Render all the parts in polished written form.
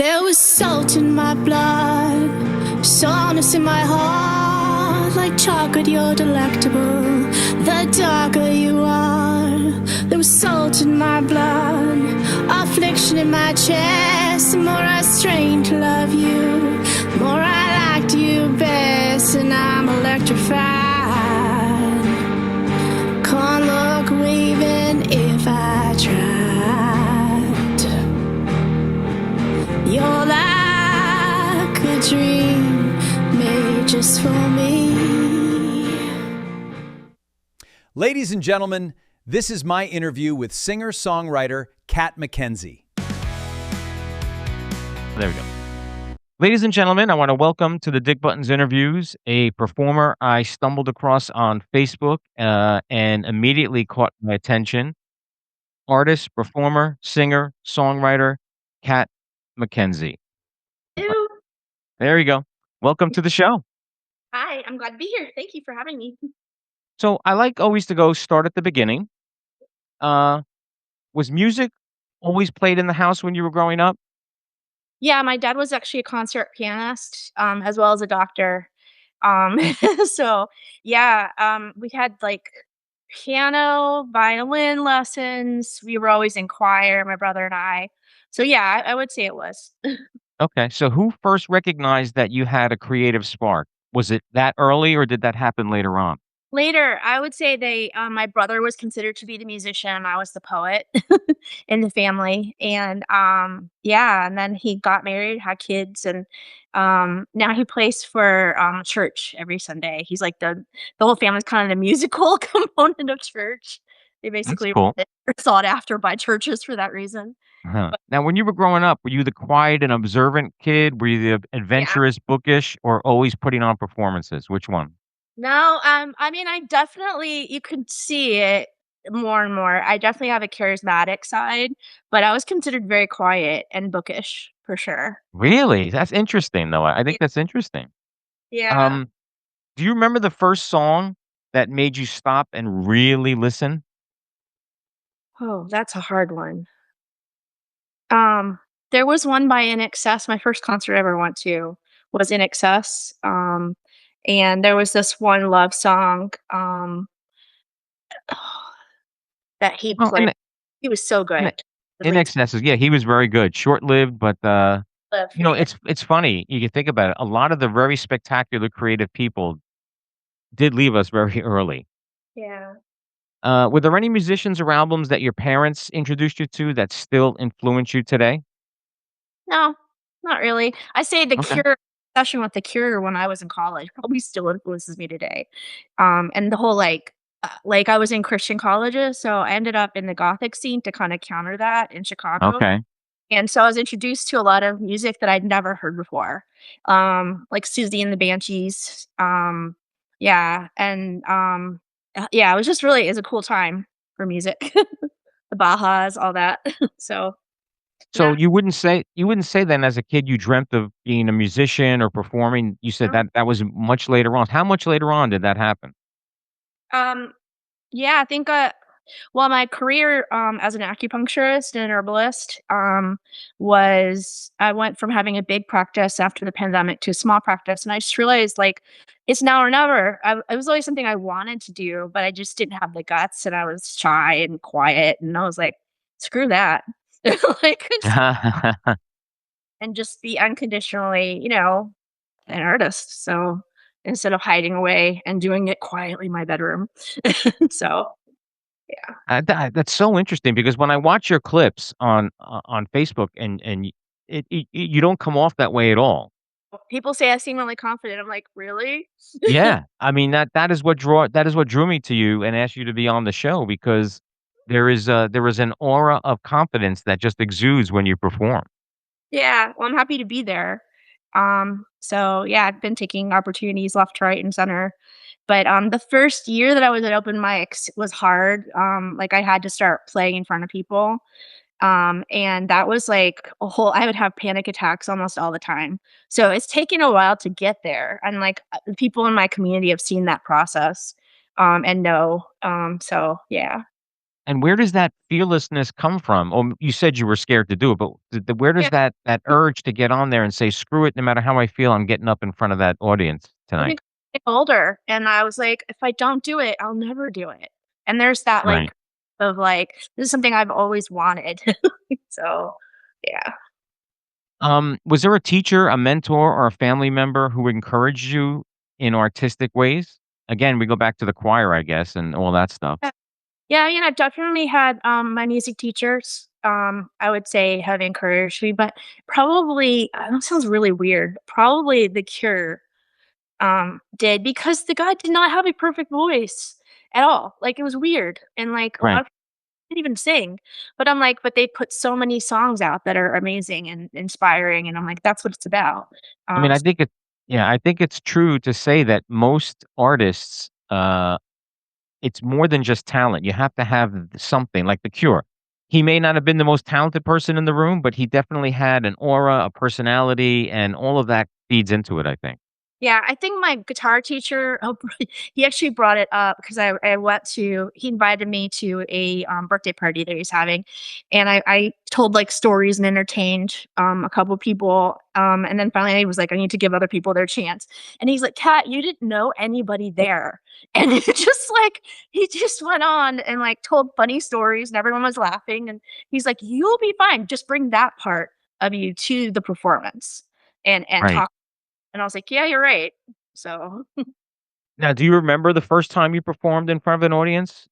There was salt in my blood, soreness in my heart. Like chocolate, you're delectable. The darker you are, there was salt in my blood, affliction in my chest. The more I strained to love you, the more I liked you best. And I'm electrified. Can't look away even if I tried. You're like a dream made just for me. Ladies and gentlemen, this is my interview with singer-songwriter Kat MacKenzie. There we go. Ladies and gentlemen, I want to welcome to the Dig Buttons interviews a performer I stumbled across on Facebook and immediately caught my attention. Artist, performer, singer, songwriter, Kat MacKenzie. Hello. There you go. Welcome to the show. Hi, I'm glad to be here. Thank you for having me. So I like always to go start at the beginning. Was music always played in the house when you were growing up? Yeah, my dad was actually a concert pianist, as well as a doctor. So yeah, we had like piano, violin lessons. We were always in choir, my brother and I. So yeah, I would say it was. Okay. So who first recognized that you had a creative spark? Was it that early or did that happen later on? Later, I would say my brother was considered to be the musician. I was the poet in the family. And yeah, and then he got married, had kids, and now he plays for church every Sunday. He's like the whole family's kind of the musical component of church. They That's basically cool. are sought after by churches for that reason. Uh-huh. But Now, when you were growing up, were you the quiet and observant kid? Were you the yeah. adventurous, bookish, or always putting on performances? Which one? No, I mean, I definitely you could see it more and more. I definitely have a charismatic side, but I was considered very quiet and bookish for sure. Really? That's interesting, though. I Yeah. think that's interesting. Yeah. Um, do you remember the first song that made you stop and really listen? Oh, that's a hard one. Um, there was one by In Excess. My first concert I ever went to was In Excess. And there was this one love song that he Well, played. He was so in, good. The in lead excesses, yeah, he was very good. Short-lived, but singer. Yeah. it's funny. You can think about it. A lot of the very spectacular creative people did leave us very early. Yeah. Were there any musicians or albums that your parents introduced you to that still influence you today? No, not really. I say The Okay. Cure session with The Cure when I was in college probably still influences me today. And the whole like I was in Christian colleges, so I ended up in the gothic scene to kind of counter that in Chicago. Okay. And so I was introduced to a lot of music that I'd never heard before. Like Susie and the Banshees. Yeah, and yeah, it was just really is a cool time for music. The Bajas, all that. So So yeah. you wouldn't say then as a kid you dreamt of being a musician or performing. You said that that was much later on. How much later on did that happen? Um, yeah, I think, well, my career, as an acupuncturist and an herbalist, was I went from having a big practice after the pandemic to a small practice, and I just realized, like, it's now or never. It was always something I wanted to do, but I just didn't have the guts, and I was shy and quiet, and I was like, "Screw that." Like, and just be unconditionally, an artist. So instead of hiding away and doing it quietly in my bedroom. So yeah. That's so interesting because when I watch your clips on Facebook and you don't come off that way at all. People say I seem really confident. I'm like, really? Yeah, I mean that is what drew me to you and asked you to be on the show because there is an aura of confidence that just exudes when you perform. Yeah. Well, I'm happy to be there. So yeah, I've been taking opportunities left, right, and center. But the first year that I was at open mics was hard. Like I had to start playing in front of people. And that was like a whole I would have panic attacks almost all the time. So it's taken a while to get there. And like the people in my community have seen that process and know. So yeah. And where does that fearlessness come from? You said you were scared to do it, but where Yeah, does that urge to get on there and say, "Screw it, no matter how I feel, I'm getting up in front of that audience I tonight." think I'm getting older, and I was like, "If I don't do it, I'll never do it." And there's that, Right. like, of, like, this is something I've always wanted. So, yeah. Was there a teacher, a mentor, or a family member who encouraged you in artistic ways? Again, we go back to the choir, I guess, and all that stuff. Yeah, I've definitely had, my music teachers, I would say have encouraged me, but probably I know it sounds really weird, probably The Cure, did because the guy did not have a perfect voice at all. Like, it was weird, and, like, a lot Right. of people didn't even sing, but I'm like, but they put so many songs out that are amazing and inspiring, and I'm like, that's what it's about. I mean, S I think it's true to say that most artists, it's more than just talent. You have to have something like The Cure. He may not have been the most talented person in the room, but he definitely had an aura, a personality, and all of that feeds into it, I think. Yeah, I think my guitar teacher, he actually brought it up because I went to he invited me to a, birthday party that he's having, and I told, like, stories and entertained, a couple people, and then finally he was like, "I need to give other people their chance." And he's like, "Kat, you didn't know anybody there." And it just, like he just went on and, like, told funny stories, and everyone was laughing, and he's like, "You'll be fine, just bring that part of you to the performance and Right. talk." And I was like, "Yeah, you're right." So, Now, do you remember the first time you performed in front of an audience?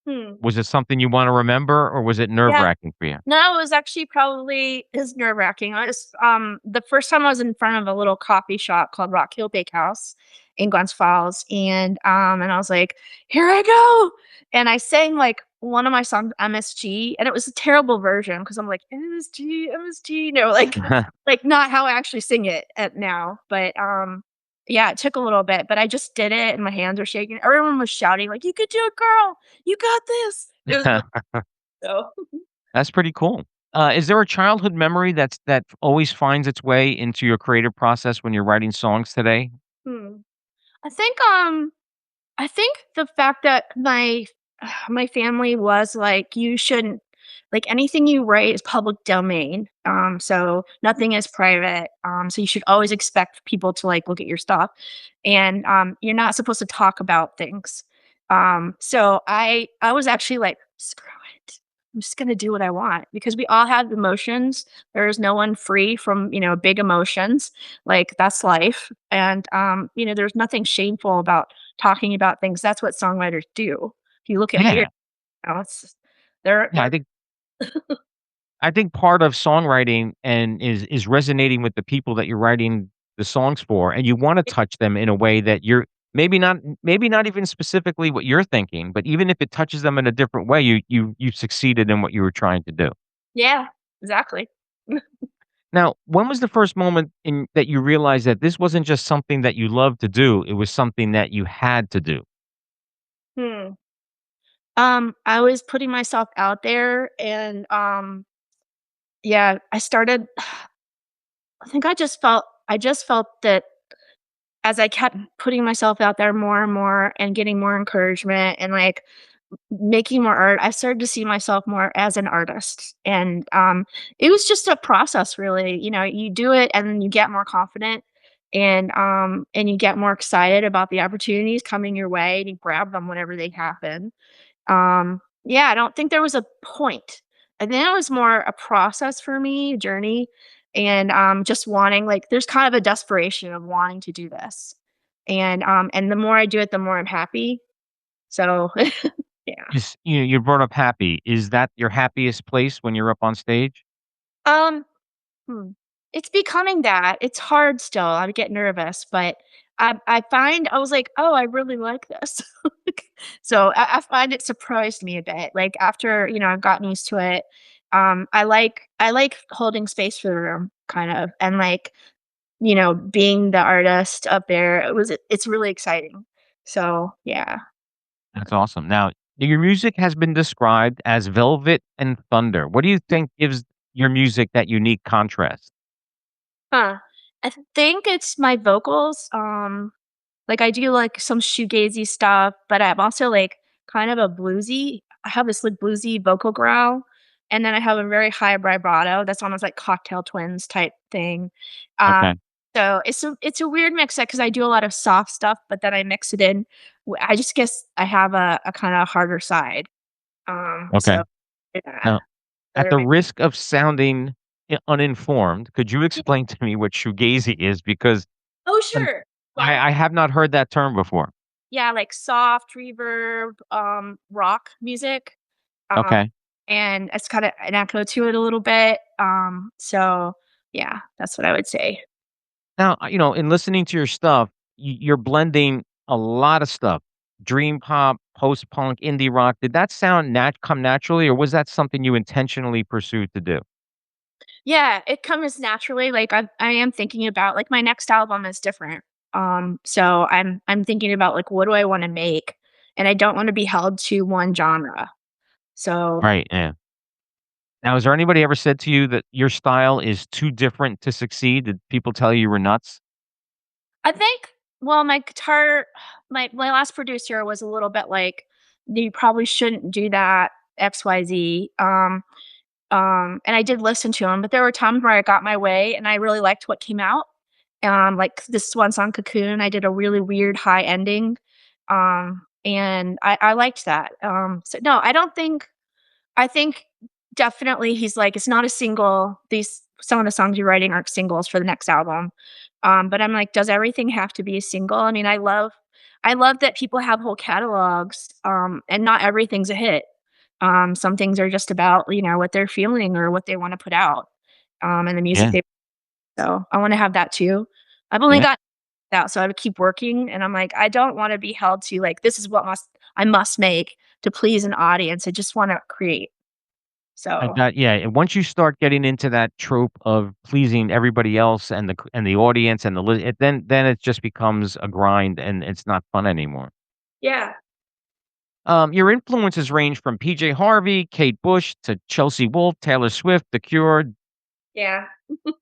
hmm, Was it something you wanna remember, or was it yeah. nerve-wracking for you? No, it was actually probably is nerve-wracking. I was, the first time I was in front of a little coffee shop called Rock Hill Bakehouse in Glens Falls, and I was like, "Here I go!" And I sang, like, one of my songs, MSG, and it was a terrible version because 'cause I'm like, "MSG, MSG," like, not how I actually sing it at now, but, yeah, it took a little bit, but I just did it and my hands were shaking. Everyone was shouting like, "You could do it, girl! You got this!" It was really so That's pretty cool. Is there a childhood memory that always finds its way into your creative process when you're writing songs today? hmm. I think, I think the fact that my family was like, "You shouldn't like, anything you write is public domain, so nothing is private, so you should always expect people to, like, look at your stuff, and, you're not supposed to talk about things." So I was actually like, "Screw it. I'm just gonna do what I want," because we all have emotions. There is no one free from, big emotions, like, that's life, and, there's nothing shameful about talking about things. That's what songwriters do. If you look at lyrics, Yeah. it's they're Yeah, I think part of songwriting and is resonating with the people that you're writing the songs for, and you wanna touch them in a way that you're maybe not even specifically what you're thinking, but even if it touches them in a different way, you succeeded in what you were trying to do. yeah, exactly. Now, when was the first moment in that you realized that this wasn't just something that you loved to do, it was something that you had to do? Hmm. I was putting myself out there and, yeah, I started I think I just felt that as I kept putting myself out there more and more and getting more encouragement and, like, making more art, I started to see myself more as an artist, and, it was just a process really, you do it and then you get more confident and you get more excited about the opportunities coming your way and you grab them whenever they happen. Yeah, I don't think there was a point. I think it was more a process for me, a journey, and, just wanting like, there's kind of a desperation of wanting to do this, and the more I do it, the more I'm happy. So, yeah. You brought up happy. Is that your happiest place when you're up on stage? Um, hmm, it's becoming that. It's hard still. I get nervous, but I find I was like, "Oh, I really like this." So I find it surprised me a bit. Like after, I've gotten used to it, I like holding space for the room kind of and like, being the artist up there. It's really exciting. So, yeah. That's awesome. Now, your music has been described as velvet and thunder. What do you think gives your music that unique contrast? Huh. I think it's my vocals. Like, I do, like, some shoegazy stuff, but I'm also, like, kind of a bluesy. I have this, like, bluesy vocal growl, and then I have a very high vibrato that's almost like Cocktail Twins type thing. Um, Okay. so it's a weird mix, because I do a lot of soft stuff, but then I mix it in. I just guess I have a kinda harder side. Okay. So yeah. Now, at the risk of sounding uninformed, could you explain to me what shoegaze is? Because Oh, um, sure. I have not heard that term before. Yeah, like soft reverb, rock music, um, Okay. and it's got an echo to it a little bit, so yeah, that's what I would say. Now, in listening to your stuff, you're blending a lot of stuff. Dream pop, post punk, indie rock. Did that sound come naturally, or was that something you intentionally pursued to do? Yeah, it comes naturally, like, I am thinking about like, my next album is different, so I'm thinking about, like, what do I wanna make, and I don't wanna be held to one genre, so Right. Yeah. Now, has there anybody ever said to you that your style is too different to succeed? Did people tell you were nuts? I think, well, my guitar my last producer was a little bit like, "You probably shouldn't do that, XYZ," and I did listen to him, but there were times where I got my way and I really liked what came out. Like this one song, "Cocoon," I did a really weird high ending, and I liked that. So no, I think definitely he's like, "It's not a single. These Some of the songs you're writing aren't singles for the next album." But I'm like, does everything have to be a single? I mean, I love that people have whole catalogs, and not everything's a hit. Some things are just about, what they're feeling or what they wanna put out, and the music Yeah. they so I wanna have that too. I've only Yeah. got that, so I would keep working, and I'm like, I don't wanna be held to, like, this is what I must make to please an audience. I just wanna create. So, Yeah, and once you start getting into that trope of pleasing everybody else and the audience and then it just becomes a grind and it's not fun anymore. yeah, Your influences range from PJ Harvey, Kate Bush to Chelsea Wolfe, Taylor Swift, The Cure. yeah,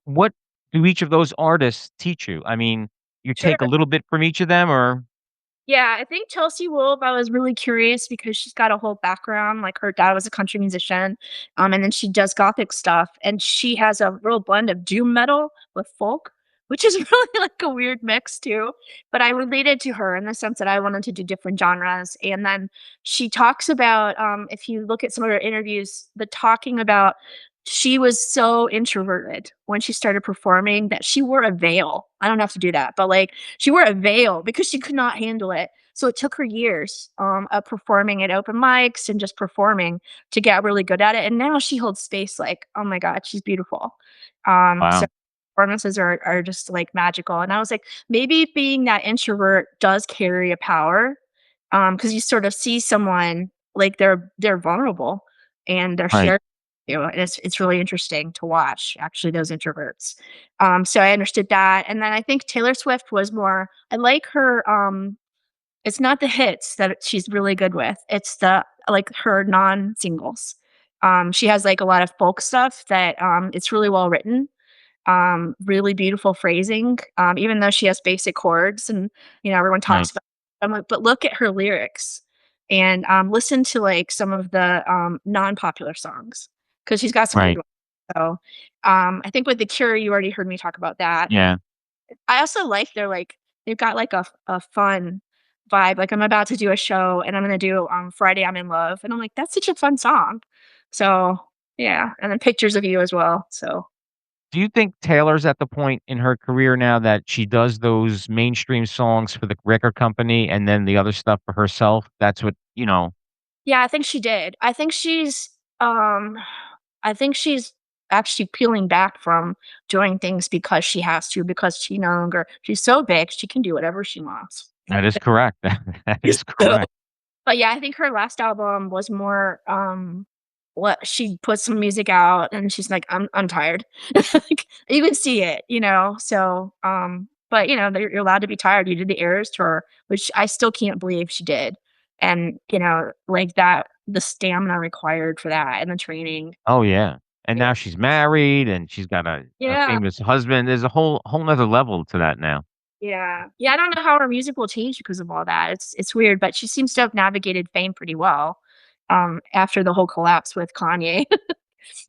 What do each of those artists teach you? I mean, you sure. take a little bit from each of them or Yeah, I think Chelsea Wolfe, I was really curious because she's got a whole background, like, her dad was a country musician, and then she does gothic stuff, and she has a real blend of doom metal with folk, which is really, like, a weird mix too, but I related to her in the sense that I wanted to do different genres, and then she talks about, if you look at some of her interviews, the talking about she was so introverted when she started performing that she wore a veil. I don't have to do that, but, like, she wore a veil because she could not handle it. So it took her years, of performing at open mics and just performing to get really good at it, and now she holds space like, oh my god, she's beautiful. So wow. performances are just, like, magical, and I was like, maybe being that introvert does carry a power, because you sort of see someone, like, they're vulnerable, and they're Right. sharing and it's really interesting to watch, actually, those introverts. So I understood that, and then I think Taylor Swift was more I like her, it's not the hits that she's really good with, it's her non-singles. She has, like, a lot of folk stuff that, it's really well written, really beautiful phrasing, even though she has basic chords and, everyone Right. talks about I'm like, but look at her lyrics and, listen to, like, some of the, non-popular songs because 'cause she's got some good Right. ones. So, I think with The Cure, you already heard me talk about that. Yeah. I also like they've got, like, a fun vibe, like, I'm about to do a show, and I'm gonna do, "Friday I'm in Love," and I'm like, "That's such a fun song." So, yeah, and then "Pictures of You" as well, so Do you think Taylor's at the point in her career now that she does those mainstream songs for the record company and then the other stuff for herself? That's what. yeah, I think she did. I think she's actually peeling back from doing things because she has to, because she's so big, she can do whatever she wants. That is correct. That is So correct. but yeah, I think her last album was more, what she put some music out and she's like, I'm tired." Like, you can see it, so, but, you're allowed to be tired. You did the Eras tour, which I still can't believe she did, and, like, that the stamina required for that and the training. Oh, yeah. And Yeah. now she's married and she's got a Yeah. famous husband. There's a whole 'nother level to that now. Yeah. Yeah, I don't know how her music will change because of all that. It's weird, but she seems to have navigated fame pretty well. after the whole collapse with Kanye.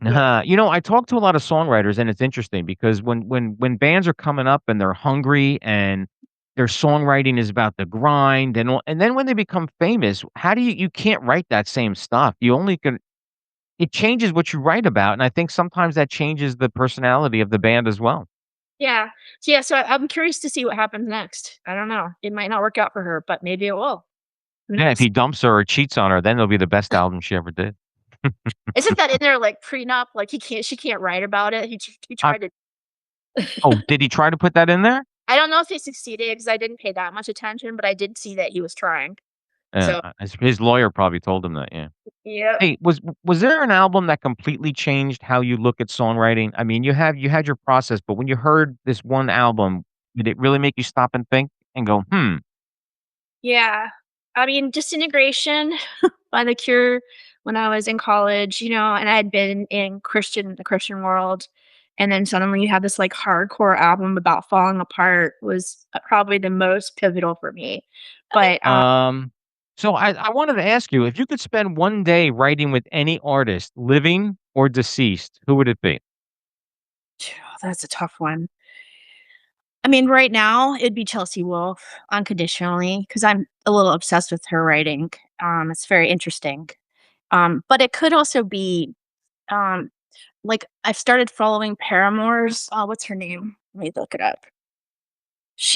Yeah. I talk to a lot of songwriters, and it's interesting because when bands are coming up and they're hungry and their songwriting is about the grind and then when they become famous, how do you can't write that same stuff. You only can it changes what you write about, and I think sometimes that changes the personality of the band as well. Yeah. So I'm curious to see what happens next. I don't know. It might not work out for her, but maybe it will. Who Yeah, if knows? he dumps her or cheats on her, then it'll be the best album she ever did. Isn't that in there like prenup? Like she can't write about it. He Uh, tried to. oh, did he try to put that in there? I don't know if he succeeded because I didn't pay that much attention, but I did see that he was trying. Yeah, So his lawyer probably told him that, yeah. yeah. Hey, was there an album that completely changed how you look at songwriting? I mean, you had your process, but when you heard this one album, did it really make you stop and think and go, "Hmm." Yeah. I mean, Disintegration by The Cure when I was in college, and I had been in the Christian world, and then suddenly you have this, like, hardcore album about falling apart was, probably the most pivotal for me. But, Um, so I wanted to ask you, if you could spend one day writing with any artist, living or deceased, who would it be? that's a tough one. I mean, right now, it'd be Chelsea Wolfe, unconditionally, because 'cause I'm a little obsessed with her writing. It's very interesting. But it could also be, um, like, I've started following Paramore's what's her name? Let me look it up.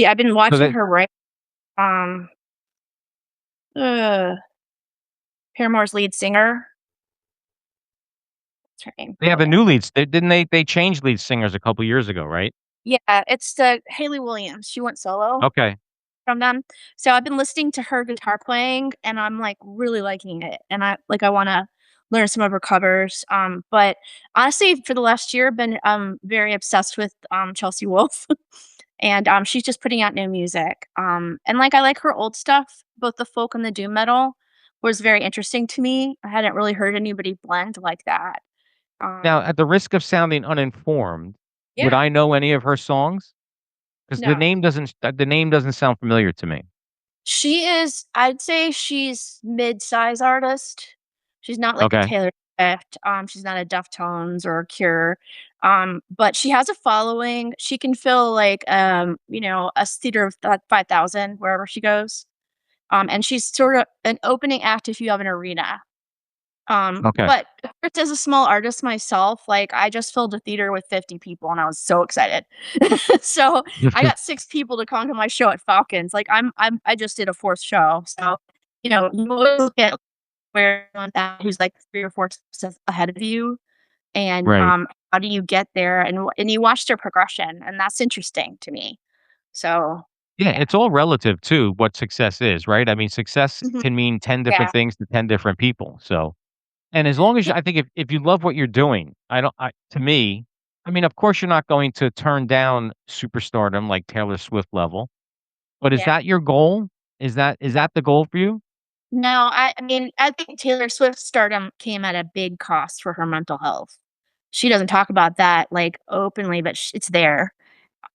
I've been So watching that her write, um, uh, Paramore's lead singer. What's her name? they have Hold a on. new leads. Didn't they changed lead singers a couple years ago, right? Yeah, it's the Hayley Williams. She went solo Okay. from them. So I've been listening to her guitar playing, and I'm, like, really liking it, and I wanna learn some of her covers, but honestly, for the last year, I've been, very obsessed with, Chelsea Wolfe, and, she's just putting out new music, and, like, I like her old stuff, both the folk and the doom metal was very interesting to me. I hadn't really heard anybody blend like that, Now, um at the risk of sounding uninformed, would Yeah. I know any of her songs? Because No. the name doesn't sound familiar to me. I'd say she's mid-size artist. She's not like a Okay. Taylor Swift, she's not a Deftones or a Cure, but she has a following. She can fill like, a theater of 5,000 wherever she goes, and she's sort of an opening act if you have an arena. Okay. But of course, as a small artist myself, like, I just filled a theater with 50 people, and I was so excited. So, I got 6 people to come to my show at Falcons, like, I just did a 4th show, so, you always look at where someone's at who's, like, 3 or 4 steps ahead of you, and, Right. how do you get there, and you watch their progression, and that's interesting to me. So, Yeah, yeah. it's all relative too, what success is, right? I mean, success Mhm. can mean 10 Yeah. different things to 10 different people, so and as long as Yeah. I think if you love what you're doing, I don't I to me, I mean, of course, you're not going to turn down superstardom like Taylor Swift level, but is Yeah. that your goal? Is that the goal for you? No, I mean, I think Taylor Swift's stardom came at a big cost for her mental health. She doesn't talk about that, like, openly, but it's there.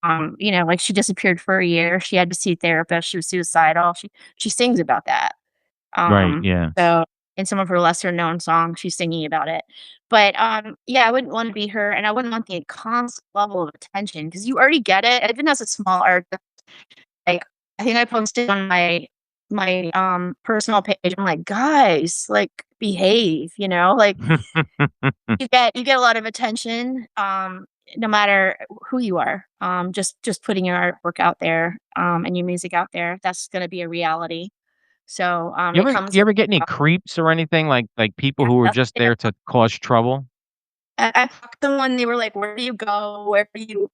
Like, she disappeared for a year, she had to see a therapist, she was suicidal, she sings about that. Right, yeah. So in some of her lesser known songs, she's singing about it. But, yeah, I wouldn't wanna be her, and I wouldn't want the constant level of attention because you already get it, even as a small artist. Like, I think I posted on my personal page, I'm like, "Guys, like, behave," Like, you get a lot of attention, no matter who you are, just putting your artwork out there, and your music out there, that's gonna be a reality. So, it comes You with ever get any creeps or anything, like people yeah, who are that's just there to cause trouble? I talked to them when they were like, "Where do you go? Where do you,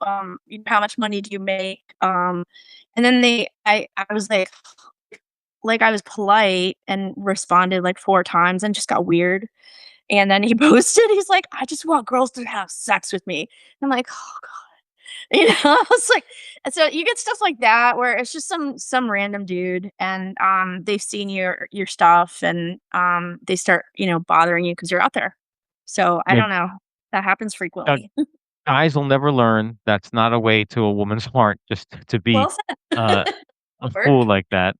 how much money do you make?" And then I was like, I was polite and responded like 4 times and just got weird. And then he posted, he's like, "I just want girls to have sex with me." I'm like, "Oh god." It's like so you get stuff like that where it's just some random dude and, they've seen your stuff and, they start, bothering you because 'cause you're out there. So, I Yeah, don't know. That happens uh, frequently. guys will never learn that's not a way to a woman's heart just to be, Well said. uh, a Work. fool like that.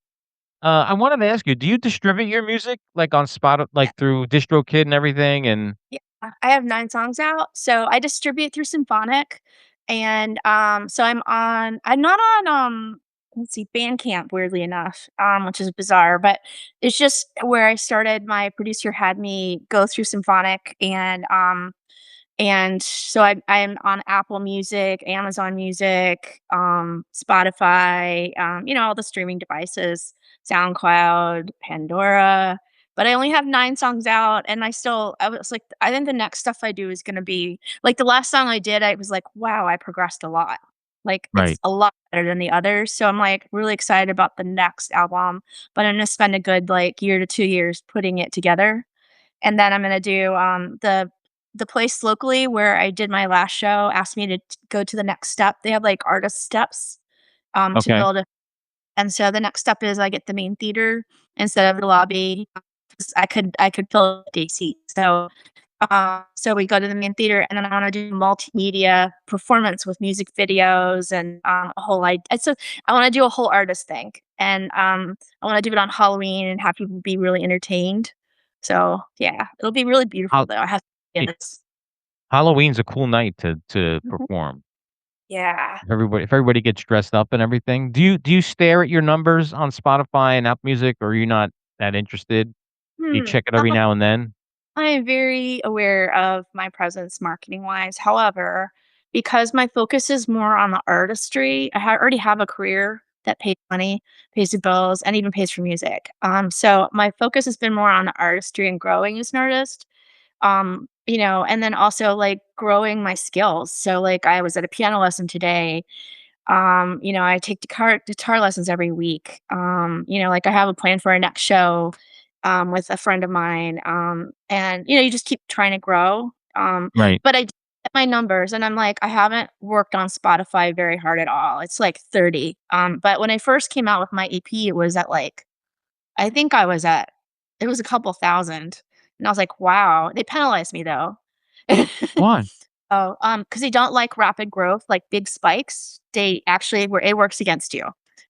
I wanted to ask you, do you distribute your music, like, on like, through DistroKid and everything, and Yeah, I have 9 songs out, so I distribute through Symphonic, and, so I'm not on, let's see, Bandcamp, weirdly enough, which is bizarre, but it's just where I started. My producer had me go through Symphonic, and so I'm on Apple Music, Amazon Music, Spotify, all the streaming devices, SoundCloud, Pandora, but I only have 9 songs out, and I was like, I think the next stuff I do is gonna be like, the last song I did, I was like, "Wow, I progressed a lot." Like, it's right. a lot better than the others, so I'm, like, really excited about the next album, but I'm gonna spend a good, like, year to 2 years putting it together, and then I'm gonna do, the place locally where I did my last show asked me to go to the next step. They have, like, artist steps, to Okay. build a and so the next step is I get the main theater instead of the lobby, 'cause I could fill a day seat. So we go to the main theater, and then I wanna do multimedia performance with music videos and, a whole so I wanna do a whole artist thing, and, I wanna do it on Halloween and have people be really entertained. So, yeah, it'll be really beautiful, Hal though, I have to say it this. Halloween's a cool night to Mhm. perform. Yeah. If everybody gets dressed up and everything. Do you stare at your numbers on Spotify and Apple Music, or are you not that interested? Do you Hmm, check it every now and then? I am very aware of my presence marketing wise. However, because my focus is more on the artistry, already have a career that pays money, pays the bills, and even pays for music. So my focus has been more on the artistry and growing as an artist. And then also like growing my skills. So like I was at a piano lesson today. I take guitar lessons every week. Like I have a plan for our next show with a friend of mine. And you just keep trying to grow. Right. But I did at my numbers and I'm like, I haven't worked on Spotify very hard at all. It's like 30. But when I first came out with my EP, it was at like I think I was at it was a couple thousand. And I was like, wow. They penalized me though. Why? Oh, because they don't like rapid growth, like big spikes. They actually where it works against you.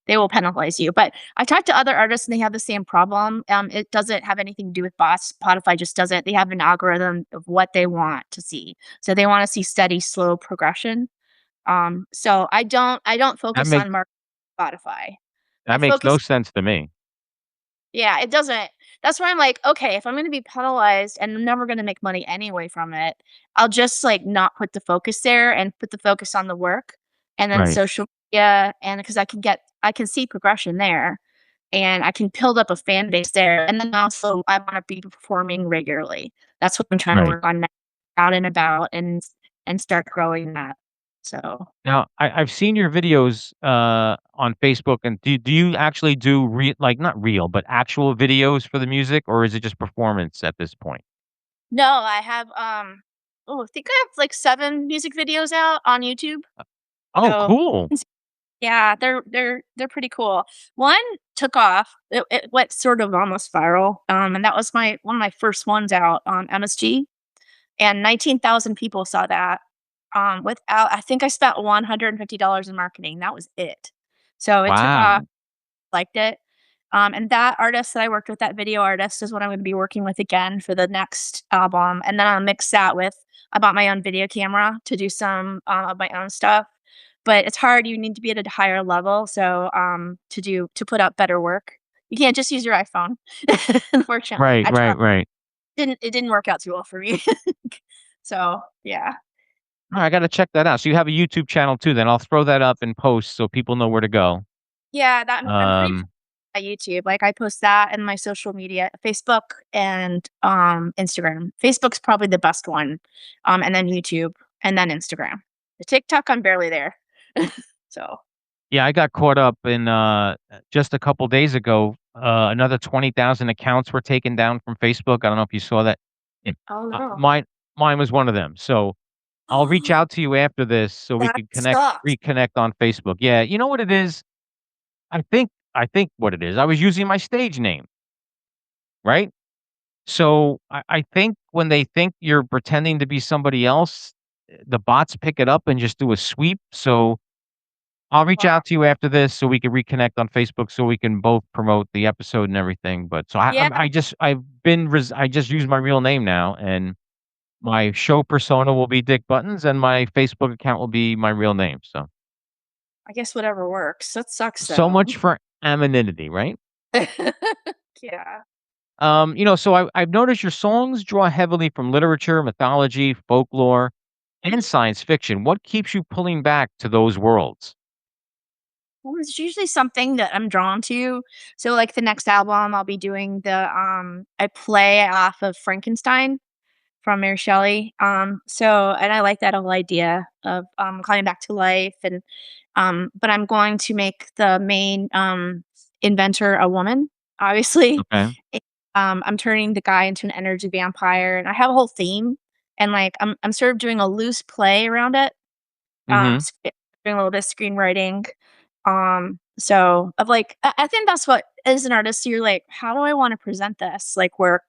They will penalize you. But I talked to other artists and they have the same problem. It doesn't have anything to do with bots. Spotify just doesn't. They have an algorithm of what they want to see. So they want to see steady, slow progression. So I don't That focus make on market Spotify. I that makes no focus sense to me. yeah, it doesn't. That's why I'm like, okay, if I'm gonna be penalized and I'm never gonna make money anyway from it, I'll just like not put the focus there and put the focus on the work and then Right. social media and because I can see progression there and I can build up a fan base there. And then also I want to be performing regularly. That's what I'm trying to Right. work on now, out and about and start growing that. So Now, I've seen your videos, on Facebook, and do you actually do like, not real, but actual videos for the music, or is it just performance at this point? no, I have I think I have like 7 music videos out on YouTube. Oh, So cool. yeah, they're pretty cool. One took off. It went sort of almost viral, and that was my one of my first ones out on MSG, and 19,000 people saw that. Without I think I spent $150 in marketing. That was it. So it took off. Wow. Liked it. And that artist that I worked with, that video artist, is what I'm going to be working with again for the next album. And then I'll mix that with I bought my own video camera to do some of my own stuff. But it's hard. You need to be at a higher level. So to put out better work, you can't just use your iPhone. Unfortunately, Right, I tried. right, right. It didn't work out too well for me. So yeah, Alright, I gotta check that out. So you have a YouTube channel too, then I'll throw that up in post so people know where to go. yeah. That I'm pretty Um, at YouTube. Like I post that in my social media, Facebook and Instagram. Facebook's probably the best one. And then YouTube and then Instagram. The TikTok, I'm barely there. So yeah, I got caught up in, just a couple days ago, another 20,000 accounts were taken down from Facebook. I don't know if you saw that. Yeah, oh no. mine was one of them. So I'll reach out to you after this so we That can sucks. reconnect on Facebook. Yeah, you know what it is? I think what it is, I was using my stage name, right? So I think when they think you're pretending to be somebody else, the bots pick it up and just do a sweep. So I'll reach Wow. out to you after this so we can reconnect on Facebook so we can both promote the episode and everything. But so Yeah, I just used my real name now, and my show persona will be Dick Buttons, and my Facebook account will be my real name. So I guess whatever works. That sucks so though. much for anonymity, right? Yeah. So I've noticed your songs draw heavily from literature, mythology, folklore, and science fiction. What keeps you pulling back to those worlds? Well, it's usually something that I'm drawn to. So, like, the next album, I'll be doing I play off of Frankenstein from Mary Shelley. And I like that whole idea of, coming back to life but I'm going to make the main, inventor a woman, obviously. Okay. I'm turning the guy into an energy vampire, and I have a whole theme, and, like, I'm sort of doing a loose play around it. Mhm. Doing a little bit of screenwriting. So of like, I think that's what as an artist, you're like, how do I want to present this like work?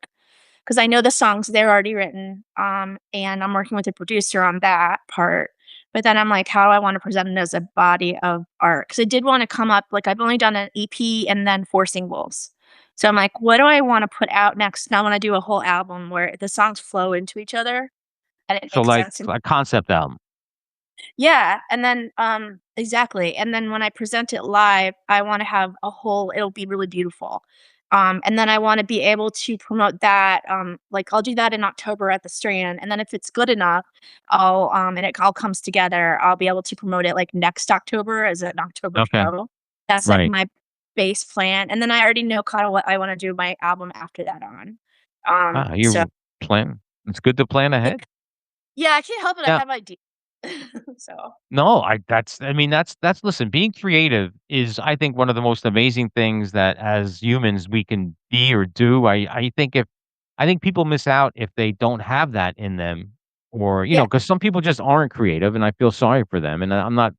Because I know the songs they're already written. And I'm working with a producer on that part. But then I'm like, how do I want to present it as a body of art? Because I did want to come up like I've only done an EP and then four singles. So I'm like, what do I want to put out next? And I want to do a whole album where the songs flow into each other and it So makes like sense. a concept album. Yeah, and then, exactly, and then when I present it live, I wanna have a whole it'll be really beautiful. And then I wanna be able to promote that, like, I'll do that in October at the Strand, and then if it's good enough, and it all comes together, I'll be able to promote it, like, next October as an October Okay. show. That's, like, Right. my base plan, and then I already know kinda what I wanna do my album after that on. So You plan. It's good to plan ahead. yeah, I can't help it, I Yeah. have ideas. So, No, I mean, that's listen, being creative is, I think, one of the most amazing things that as humans we can be or do. I think people miss out if they don't have that in them or, yeah. because some people just aren't creative and I feel sorry for them. And I'm not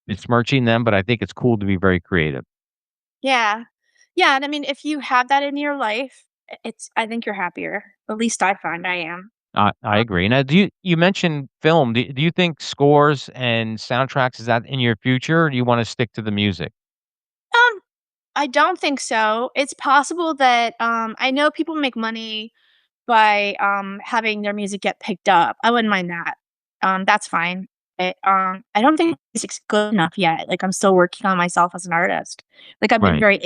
besmirching them, but I think it's cool to be very creative. Yeah. Yeah, and I mean, if you have that in your life, it's I think you're happier. At least I find I am. I Um, agree. Now, you mentioned film. Do you think scores and soundtracks is that in your future or do you want to stick to the music? um, I don't think so. It's possible that, I know people make money by, having their music get picked up. I wouldn't mind that. That's fine. I don't think music's good enough yet. Like, I'm still working on myself as an artist. Like, I've been Right. very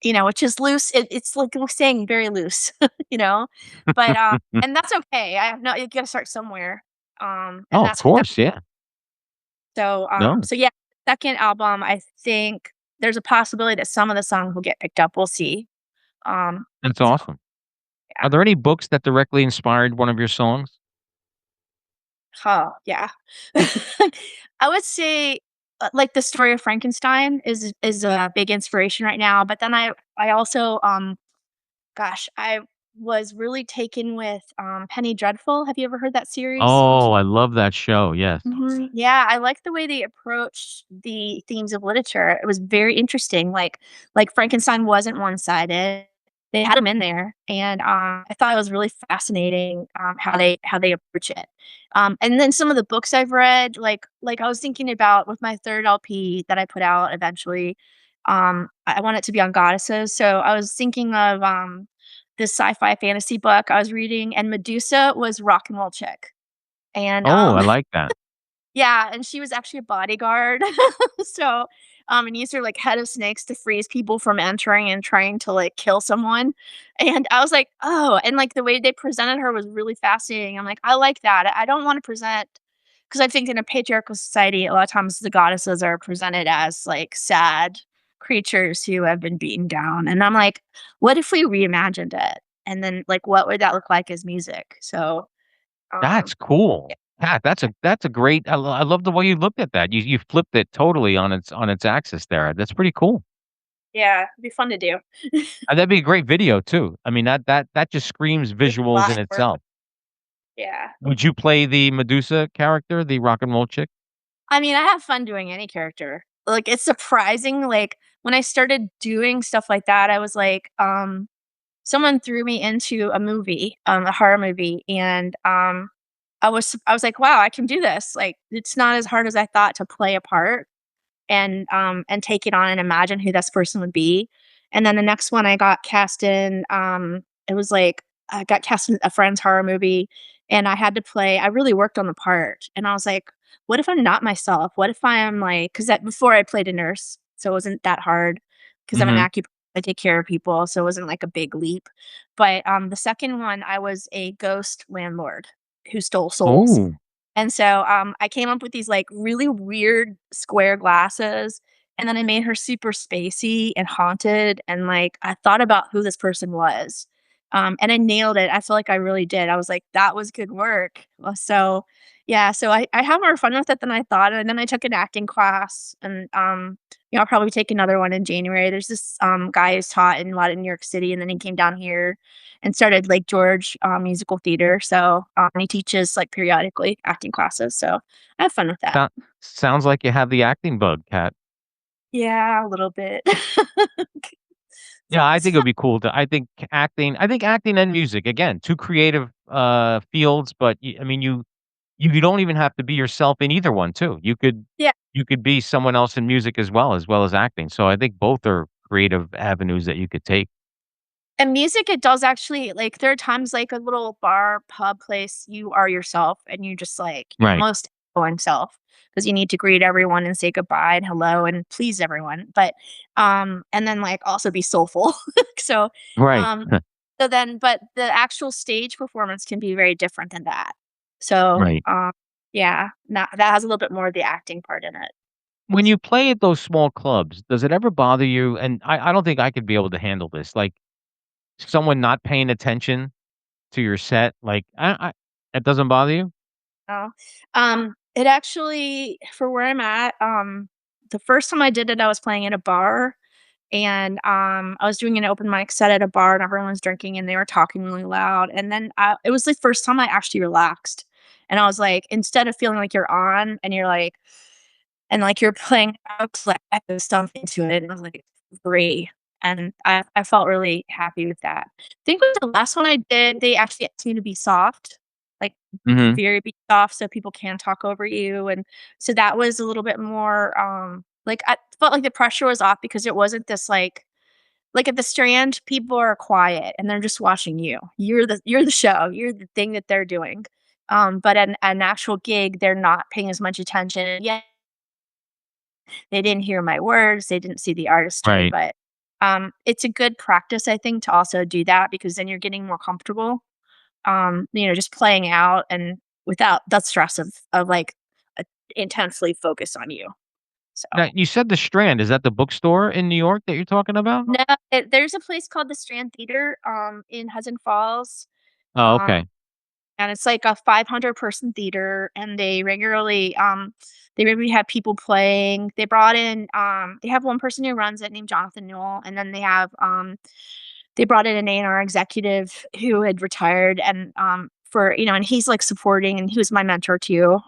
indie, which is loose. It's like we're saying very loose, you know? But, and that's okay. I have no you gotta start somewhere. And Oh, of that's what that course. Yeah. No, so yeah, second album, I think there's a possibility that some of the songs will get picked up. We'll see. that's So awesome. yeah. Are there any books that directly inspired one of your songs? Oh, yeah. I would say, like, the story of Frankenstein is a big inspiration right now, but then I also, gosh, I was really taken with, Penny Dreadful. Have you ever heard that series on Oh, I love that show, yes. Mhm. Yeah, I like the way they approached the themes of literature. It was very interesting. Like Frankenstein wasn't one-sided. They had him in there, and I thought it was really fascinating how they approach it. And then some of the books I've read, like I was thinking about with my third LP that I put out eventually. I want it to be on goddesses, so I was thinking of this sci-fi fantasy book I was reading, and Medusa was rock and roll chick, and Oh, I like that. yeah, and she was actually a bodyguard. So, and used her, like, head of snakes to freeze people from entering and trying to, like, kill someone, and I was like, "Oh," and, like, the way they presented her was really fascinating. I'm like, "I like that." I don't wanna present, because I think in a patriarchal society, a lot of times the goddesses are presented as, like, sad creatures who have been beaten down, and I'm like, "What if we reimagined it?" And then, like, what would that look like as music? So, That's yeah. cool. Yeah, that's a great I love the way you looked at that. You flipped it totally on its axis there. That's pretty cool. Yeah, it'd be fun to do. And that'd be a great video too. I mean, that just screams It's a visuals lot in of work. itself. Yeah. Would you play the Medusa character, the rock and roll chick? I mean, I have fun doing any character. Like, it's surprising, like, when I started doing stuff like that, I was like, someone threw me into a horror movie, and, I was like, "Wow, I can do this." Like, it's not as hard as I thought to play a part. and take it on and imagine who this person would be. And then the next one I got cast in, it was like I got cast in a friend's horror movie, and I had to play. I really worked on the part, and I was like, "What if I'm not myself? What if I am like?" Because that before I played a nurse, so it wasn't that hard. Because I'm an Mhm. acupuncturist, I take care of people, so it wasn't like a big leap. But the second one, I was a ghost landlord who stole souls. Oh. And so, I came up with these, like, really weird square glasses, and then I made her super spacey and haunted, and, like, I thought about who this person was, and I nailed it. I feel like I really did. I was like, "That was good work." So, yeah, so I had more fun with it than I thought, and then I took an acting class, and, I'll probably take another one in January. There's this, guy who's taught in a lot in New York City, and then he came down here and started Lake George, musical theater, so, he teaches, like, periodically acting classes, so I have fun with that. Sou sounds like you have the acting bug, Kat. Yeah, a little bit. Yeah, I It's think it fun. would be cool to I think acting and music, again, 2 creative, fields, but I mean, you don't even have to be yourself in either one too. Yeah. You could be someone else in music as well as acting. So I think both are creative avenues that you could take. And music, it does actually like, there are times, like, a little bar, pub place, you are yourself, and you just, like, your Right. most outgoing self, because you need to greet everyone and say goodbye and hello and please everyone, but, and then, like, also be soulful. So, Right. um, but the actual stage performance can be very different than that. So, Right. yeah, that has a little bit more of the acting part in it. When you play at those small clubs, does it ever bother you? And I don't think I could be able to handle this. Like someone not paying attention to your set. Like I it doesn't bother you? Oh, it actually for where I'm at, the first time I did it, I was playing at a bar, and, I was doing an open mic set at a bar, and everyone was drinking, and they were talking really loud, and then, it was the first time I actually relaxed, and I was like, instead of feeling like you're on, and you're like and, like, you're playing out to, like, echo stuff into it, and I was like, "Great," and I felt really happy with that. I think with the last one I did, they actually asked me to be soft, like, Mhm. very be soft so people can talk over you, and so that was a little bit more, like, I felt like the pressure was off because it wasn't this, like, at the Strand, people are quiet, and they're just watching you. You're the show, you're the thing that they're doing, but an actual gig, they're not paying as much attention. Yeah, they didn't hear my words, they didn't see the artistry, Right. but, it's a good practice, I think, to also do that because then you're getting more comfortable, just playing out and without the stress of, like, a intensely focused on you, so Now you said the Strand, is that the bookstore in New York that you're talking about? no, there's a place called the Strand Theater, in Hudson Falls, Oh, um okay. and it's like a 500-person theater, and they regularly have people playing. They brought in, they have one person who runs it named Jonathan Newell, and then they brought in an A&R executive who had retired and, and he's, like, supporting, and he was my mentor too,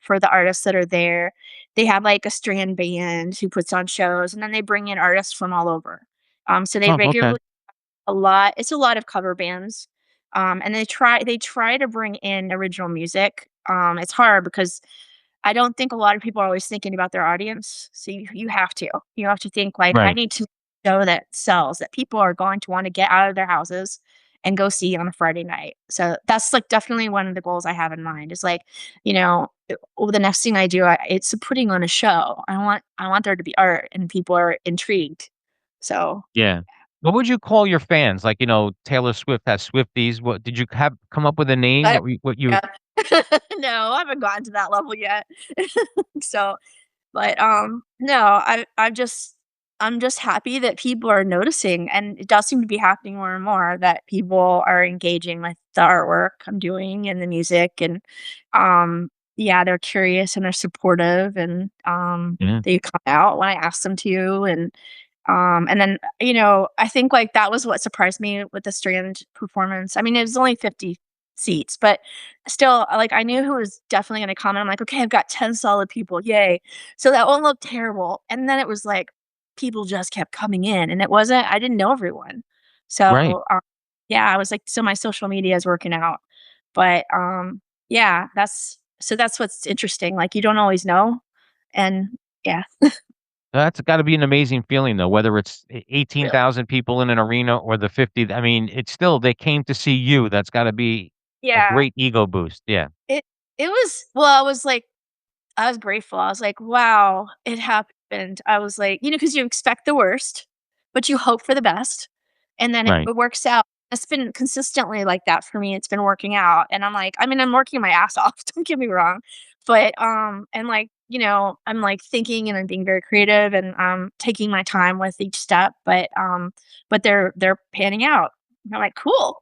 for the artists that are there. They have, like, a Strand band who puts on shows, and then they bring in artists from all over. So they Oh, okay. regularly it's a lot of cover bands, and they try to bring in original music. It's hard because I don't think a lot of people are always thinking about their audience, so you have to. You have to think, like, "I Right. need to show that sells, that people are going to wanna get out of their houses and go see on a Friday night." So that's, like, definitely one of the goals I have in mind is, like, the next thing I do, it's putting on a show. I want there to be art and people are intrigued. So Yeah. What would you call your fans? Like, Taylor Swift has Swifties. What did you have come up with a name I that we what you yeah. No, I haven't gotten to that level yet. So, but, no, I'm just happy that people are noticing, and it does seem to be happening more and more that people are engaging with the artwork I'm doing and the music, and, yeah, they're curious and they're supportive, and, Yeah. they come out when I ask them to, and then, I think, like, that was what surprised me with the Strand performance. I mean, it was only 50 seats, but still, like, I knew who was definitely gonna come, and I'm like, "Okay, I've got 10 solid people, yay." So that won't look terrible, and then it was like, people just kept coming in, and I didn't know everyone. Right. So, yeah, I was like, so my social media is working out. But, yeah, that's what's interesting, like, you don't always know, and yeah. That's gotta be an amazing feeling, though, whether it's 18,000 people in an arena or the 50, I mean, it's still they came to see you. That's gotta be a Yeah. great ego boost. Yeah. It it was well, I was grateful. I was like, "Wow, it happened." I was like, because you expect the worst, but you hope for the best, and then Right. it works out. It's been consistently like that for me. It's been working out, and I'm like, I mean, I'm working my ass off, don't get me wrong, but, and, like, I'm, like, thinking and I'm being very creative and, taking my time with each step, but they're panning out. And I'm like, "Cool."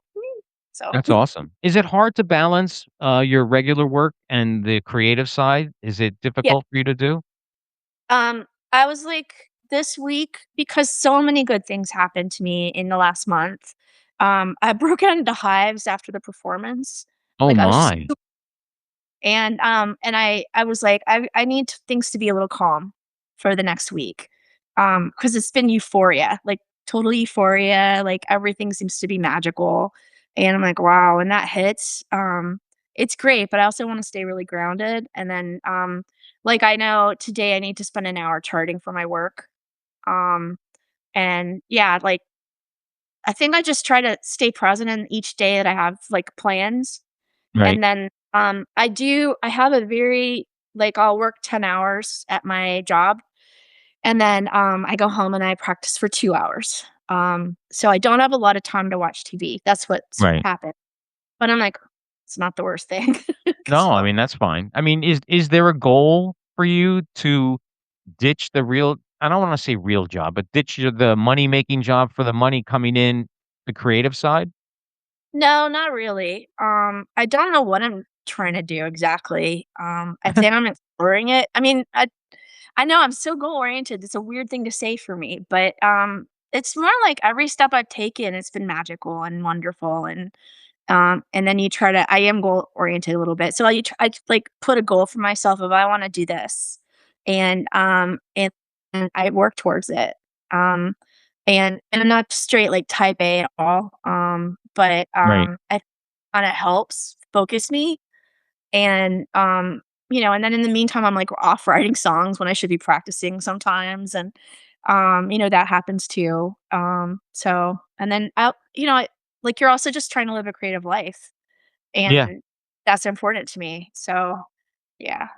So That's awesome. Is it hard to balance, your regular work and the creative side? Is it yeah. difficult for you to do? I was like, this week, because so many good things happened to me in the last month. I broke out into hives after the performance. Oh Like I was just my. and I was like, I need things to be a little calm for the next week. Because it's been euphoria, like total euphoria, like everything seems to be magical. And I'm like, wow, when that hits, it's great, but I also want to stay really grounded. And then like I know today I need to spend an hour charting for my work. Um, and yeah, like I think I just try to stay present in each day that I have like plans. Right. And then, I have a very like, I'll work 10 hours at my job, and then, I go home and I practice for 2 hours. So I don't have a lot of time to watch TV. That's what's Right. happened. But I'm like, it's not the worst thing. No, I So mean, that's fine. I mean, is there a goal for you to ditch the real, I don't wanna say real job, but ditch the money-making job for the money coming in, the creative side? no, not really. I don't know what I'm trying to do exactly. I think I'm exploring it. I mean, I know I'm so goal oriented. It's a weird thing to say for me, but it's more like every step I've taken, it's been magical and wonderful, and then you try to. I am goal oriented a little bit, so I like put a goal for myself of I want to do this, and and I work towards it. And I'm not straight like type A at all. But Right. I kind of helps focus me and, and then in the meantime, I'm, like, off writing songs when I should be practicing sometimes, and, that happens too. So and then like, you're also just trying to live a creative life, Yeah. and that's important to me. So, yeah.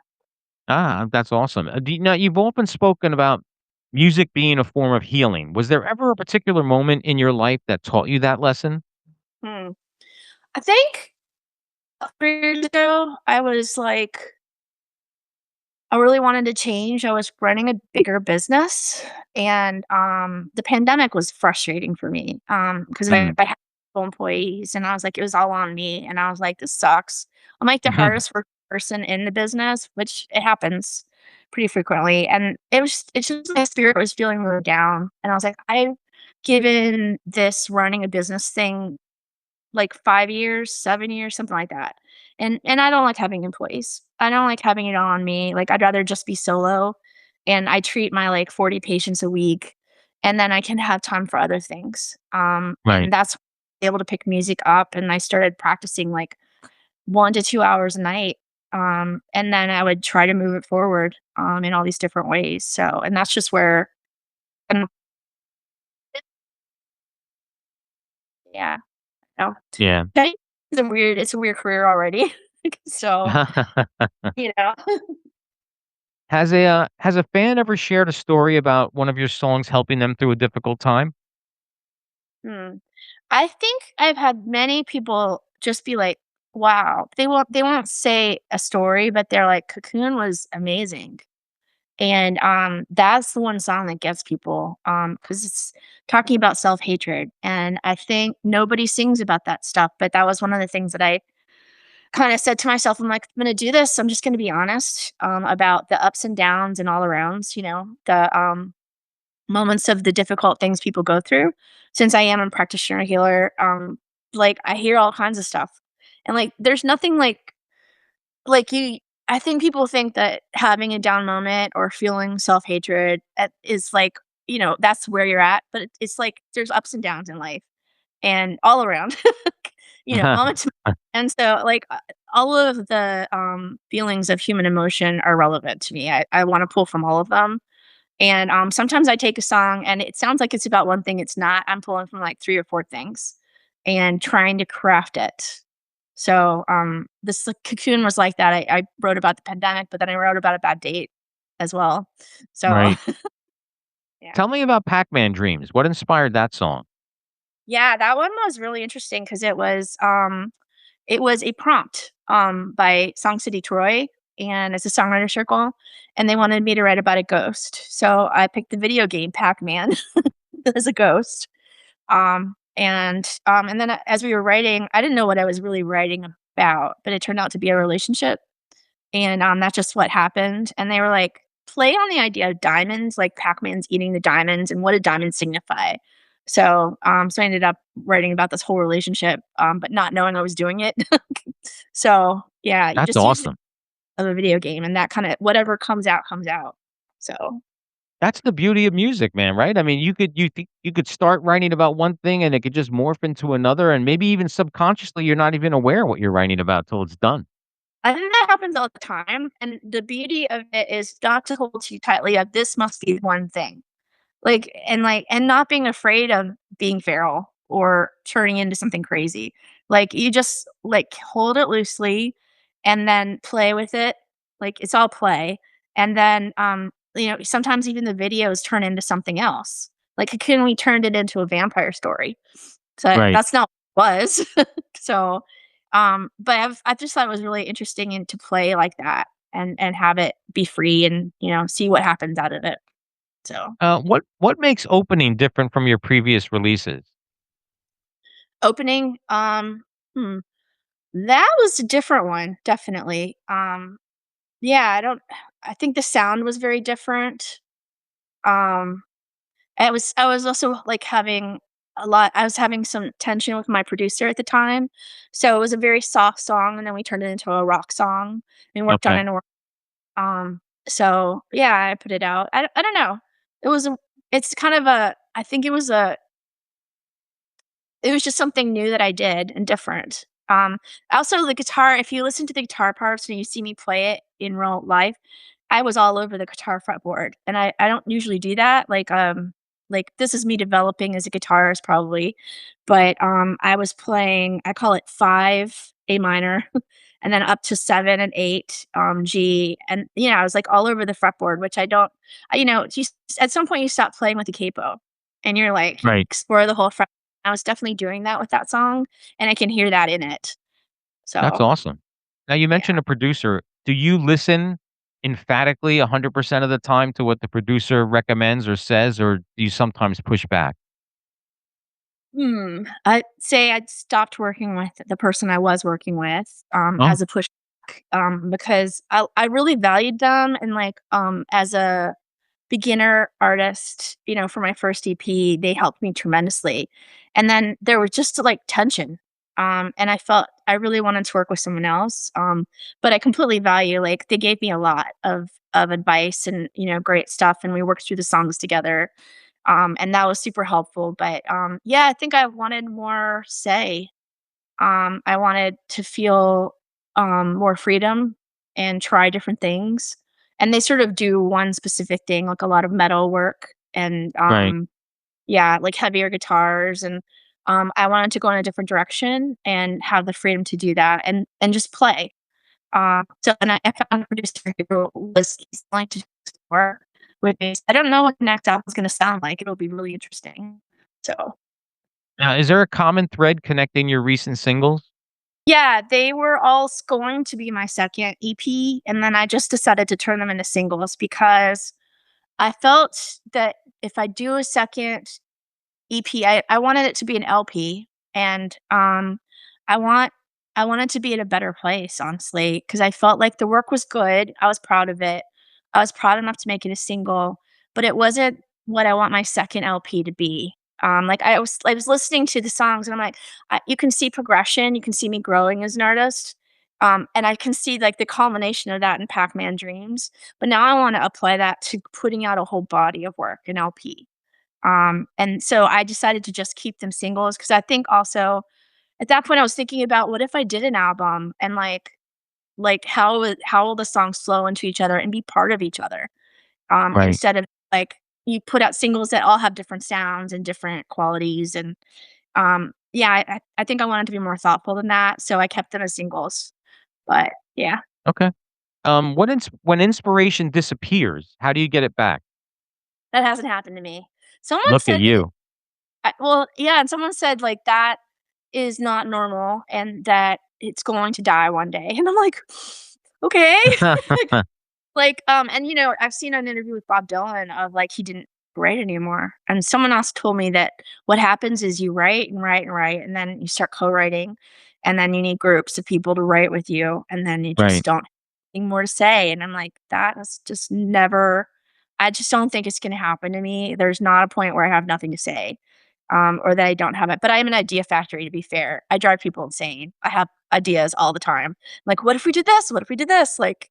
Ah, that's awesome. Do you now, you've often spoken about music being a form of healing. Was there ever a particular moment in your life that taught you that lesson? Hmm. I think 3 years ago, I was like I really wanted to change. I was running a bigger business, and, the pandemic was frustrating for me, because Mm. I had employees, and I was like, it was all on me, and I was like, "This sucks." I'm, like, the hardest working person in the business, which it happens pretty frequently, and it's just my spirit was feeling really down, and I was like, "I've given this running a business thing like 5 years, 7 years, something like that. And I don't like having employees. I don't like having it all on me. Like, I'd rather just be solo, and I treat my, like, 40 patients a week, and then I can have time for other things. Right. And that's able to pick music up, and I started practicing, like, 1 to 2 hours a night, and then I would try to move it forward, in all these different ways. So and that's just where and yeah, no. Yeah. That is a weird it's a weird career already. So You know? Has a fan ever shared a story about one of your songs helping them through a difficult time? Hmm. I think I've had many people just be like, "Wow." They won't say a story, but they're like, "Cocoon was amazing." And, that's the one song that gets people, because it's talking about self-hatred, and I think nobody sings about that stuff, but that was one of the things that I kinda said to myself, I'm like, "I'm gonna do this. I'm just gonna be honest, about the ups and downs and all arounds," the, moments of the difficult things people go through. Since I am a practitioner healer, like, I hear all kinds of stuff. And, like, there's nothing like you I think people think that having a down moment or feeling self-hatred is like, that's where you're at, but it's like there's ups and downs in life and all around, moments. And so, like, all of the, feelings of human emotion are relevant to me. I wanna pull from all of them, And sometimes I take a song and it sounds like it's about one thing, it's not. I'm pulling from like 3 or 4 things and trying to craft it. So, this like, Cocoon was like that. I wrote about the pandemic, but then I wrote about a bad date as well. So, Right. yeah. Tell me about Pac-Man Dreams. What inspired that song? Yeah, that one was really interesting because it was a prompt, by Song City Troy, and it's a songwriter circle, and they wanted me to write about a ghost. So I picked the video game Pac-Man as a ghost. And then as we were writing, I didn't know what I was really writing about, but it turned out to be a relationship. And that's just what happened. And they were like, play on the idea of diamonds, like Pac-Man's eating the diamonds and what did diamonds signify? So I ended up writing about this whole relationship, but not knowing I was doing it. So yeah, you That's just use it awesome. of a video game and that kind of whatever comes out comes out. So That's the beauty of music, man, right? I mean, you could start writing about one thing and it could just morph into another, and maybe even subconsciously you're not even aware what you're writing about till it's done. I think that happens all the time. And the beauty of it is not to hold too tightly of this must be one thing. And not being afraid of being feral or turning into something crazy. Like, you just, like, hold it loosely and then play with it, like, it's all play, and then, sometimes even the videos turn into something else. Like, Cocoon, we turned it into a vampire story. So, Right. that's not what it was. So, but I just thought it was really interesting and to play like that and have it be free and, see what happens out of it. So What makes opening different from your previous releases? opening, hmm, that was a different one, definitely. Yeah, I think the sound was very different. Um, I was also like I was having some tension with my producer at the time. So it was a very soft song and then we turned it into a rock song and worked on Okay. it and so yeah, I put it out. I don't know. It was a it's kind of a I think it was just something new that I did and different. Also the guitar, if you listen to the guitar parts and you see me play it in real life, I was all over the guitar fretboard, and I don't usually do that. Like this is me developing as a guitarist probably, but I was playing. I call it 5 A minor, and then up to 7 and 8 G, and I was like all over the fretboard, which I don't. At some point you stop playing with the capo, and you're like Right. explore the whole fret. I was definitely doing that with that song, and I can hear that in it. That's So, awesome. Now you yeah. mentioned a producer. Do you listen emphatically 100% of the time to what the producer recommends or says, or do you sometimes push back? I'd say I'd stopped working with the person I was working with, Oh, as a pushback, because I really valued them and, like, as a beginner artist, for my first EP, they helped me tremendously. And then there was just like tension. And I felt I really wanted to work with someone else. But I completely value like they gave me a lot of advice and great stuff and we worked through the songs together. And that was super helpful. But yeah, I think I wanted more say. I wanted to feel more freedom and try different things. And they sort of do one specific thing, like a lot of metal work and right. yeah, like heavier guitars. And I wanted to go in a different direction and have the freedom to do that and just play. I found a producer who was willing to explore with me. I don't know what the next album is going to sound like. It'll be really interesting. So Now, is there a common thread connecting your recent singles? yeah, they were all going to be my second EP, and then I just decided to turn them into singles because I felt that if I do a second EP, I wanted it to be an LP, and I want I wanted to be in a better place, honestly, because I felt like the work was good. I was proud of it. I was proud enough to make it a single, but it wasn't what I want my second LP to be. Like I was listening to the songs and I'm like, you can see progression, you can see me growing as an artist. And I can see like the culmination of that in Pac-Man Dreams. But now I want to apply that to putting out a whole body of work, an LP. And so I decided to just keep them singles because I think also at that point I was thinking about what if I did an album and like how will the songs flow into each other and be part of each other Right. instead of like, you put out singles that all have different sounds and different qualities, and, yeah, I think I wanted to be more thoughtful than that, so I kept them as singles, but yeah, Okay. When inspiration disappears, how do you get it back? that hasn't happened to me. Someone Look at said you. well, yeah, and someone said, like, that is not normal and that it's going to die one day, and I'm like, "Okay." And, I've seen an interview with Bob Dylan of, like, he didn't write anymore, and someone else told me that what happens is you write and write and write, and then you start co-writing, and then you need groups of people to write with you, and then you just Right. don't have anything more to say, and I'm like, "That is just never I just don't think it's gonna happen to me. There's not a point where I have nothing to say, or that I don't have it." But I am an idea factory, to be fair. I drive people insane. I have ideas all the time. Like, "What if we did this? What if we did this?" Like,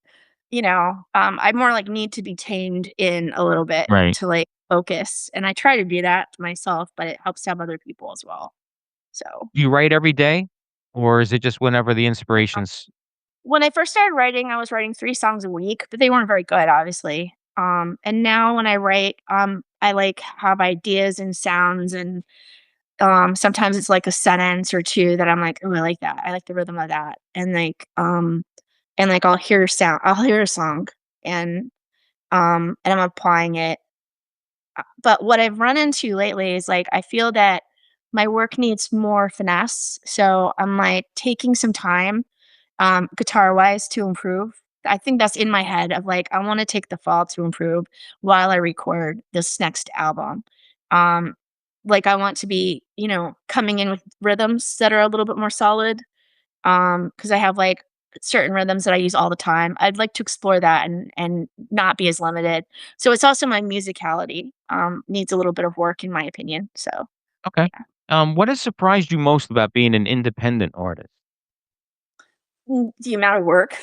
I more, like, need to be tamed in a little bit Right. to, like, focus, and I try to do that myself, but it helps to have other people as well. So, Do you write every day, or is it just whenever the um, inspiration's when I first started writing, I was writing 3 songs a week, but they weren't very good, obviously. And now when I write, I, like, have ideas and sounds and, sometimes it's, like, a sentence or 2 that I'm like, "Ooh, I like that. I like the rhythm of that." And, like, I'll hear a song and and I'm applying it. But what I've run into lately is, like, I feel that my work needs more finesse, so I'm, like, taking some time, guitar-wise to improve. I think that's in my head of, like, I wanna take the fall to improve while I record this next album. Um, like, I want to be, coming in with rhythms that are a little bit more solid, because I have, like, certain rhythms that I use all the time. I'd like to explore that and not be as limited. So it's also my musicality, needs a little bit of work in my opinion, so, okay. yeah. What has surprised you most about being an independent artist? The amount of work.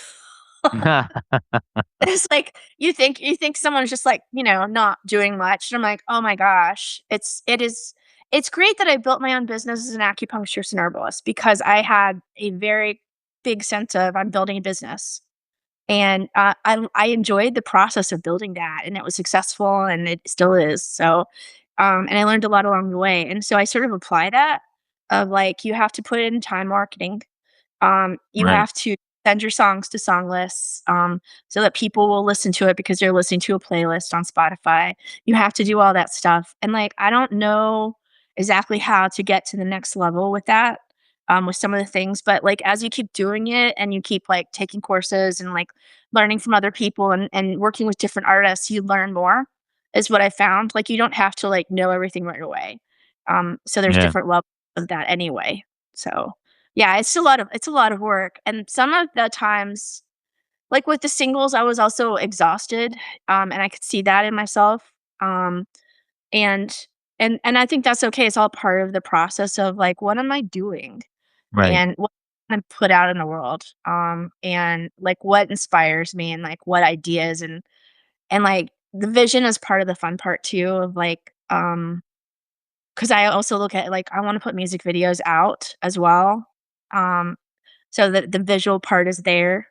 It's like, you think someone's just, like, not doing much, and I'm like, "Oh my gosh." It's great that I built my own business as an acupuncturist and herbalist because I had a very big sense of, "I'm building a business." And, I enjoyed the process of building that, and it was successful, and it still is, so, and I learned a lot along the way, and so I sort of apply that of, like, you have to put in time marketing, you Right. have to send your songs to song lists, so that people will listen to it because they're listening to a playlist on Spotify. You have to do all that stuff, and, like, I don't know exactly how to get to the next level with some of the things, but, like, as you keep doing it and you keep, like, taking courses and, like, learning from other people and working with different artists, you learn more, is what I found. Like, you don't have to, like, know everything right away. So there's Yeah. different levels of that anyway. So yeah, it's a lot of work, and some of the times, like with the singles, I was also exhausted, and I could see that in myself, and and I think that's okay, it's all part of the process of, like, what am I doing, Right. and what I put out in the world, and, like, what inspires me and, like, what ideas and, like, the vision is part of the fun part too of, like, 'cause I also look at, like, I wanna put music videos out as well, um, so that the visual part is there,